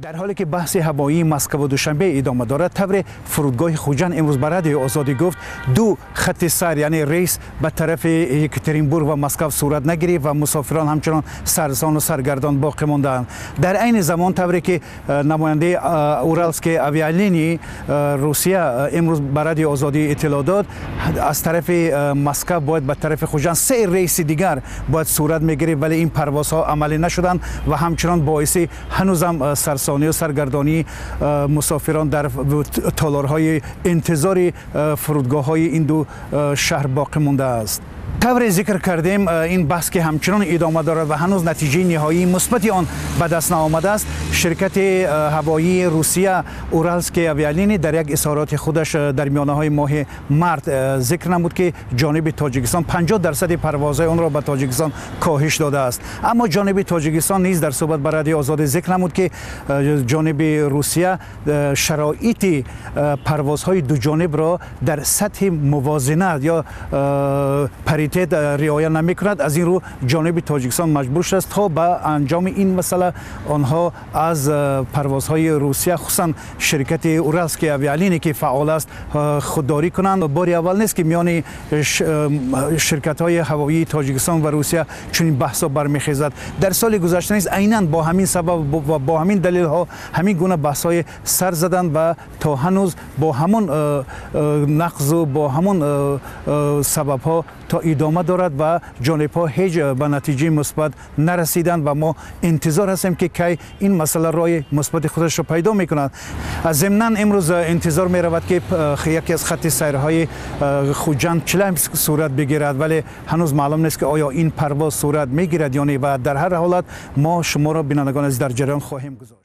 در حالی که بحث هوایی مسکو و دوشنبه ادامه دارد، طور فرودگاه خوجند امروز به رادیو آزادی گفت دو خط سیر یعنی ریس به طرف یکاترینبورگ و مسکو صورت نگرفت و مسافران همچنان سرسان و سرگردان باقی ماندند. در عین زمان طوری که نماینده اورالسکی آویالینی روسیه امروز به رادیو آزادی اطلاع داد، از طرف مسکو باید به طرف خوجند 3 ریس دیگر باید صورت میگرفت، ولی این پروازها عملی نشدند و همچنان باعث هنوزم سرسانی و سرگردانی مسافران در تالارهای انتظار فرودگاه‌های این دو شهر باقی مانده است. طور ذکر کردیم این بحث که همچنان ادامه دارد و هنوز نتیجه نهایی مثبتی آن به دست نیامده است. شرکت هوایی روسیه اورالسکی آویالینی در یک اظهارات خودش در میانه‌های ماه مارت ذکر نمود که جانب تاجیکستان 50% پروازهای آن را به تاجیکستان کاهش داده است. اما جانب تاجیکستان نیز در صحبت با رادیو آزادی ذکر نمود که جانب روسیه شرایط پروازهای دو جانب را در سطح موازنه یا پریتت رعایت نمی کند. از این رو جانب تاجیکستان مجبور شد تا به انجام این مسئله آنها از پروازهای روسیه خصوصا شرکت اورالسکی آویالینی که فعال است خودداری کنند. بار اول نیست که میان شرکت های هوایی تاجیکستان و روسیه چنین بحثا برمیخیزد. در سال گذشته نیز عیناً با همین سبب و با همین دلیل ها همین گونه بحث های سر زدند و تا هنوز با همون نقض و با همون سبب ها تا ادامه دارد و جانب ها هیچ به نتیجه مثبت نرسیدند و ما انتظار هستیم که کی این مسئله رای مثبت خودش را پیدا میکند. ضمناً امروز انتظار می رود که یکی از خط سیرهای خوجند چلم صورت بگیرد، ولی هنوز معلوم نیست که آیا این پرواز صورت میگیرد یا نه و در هر حالت ما شما را بینندگان از در جریان خواهیم گذاشت.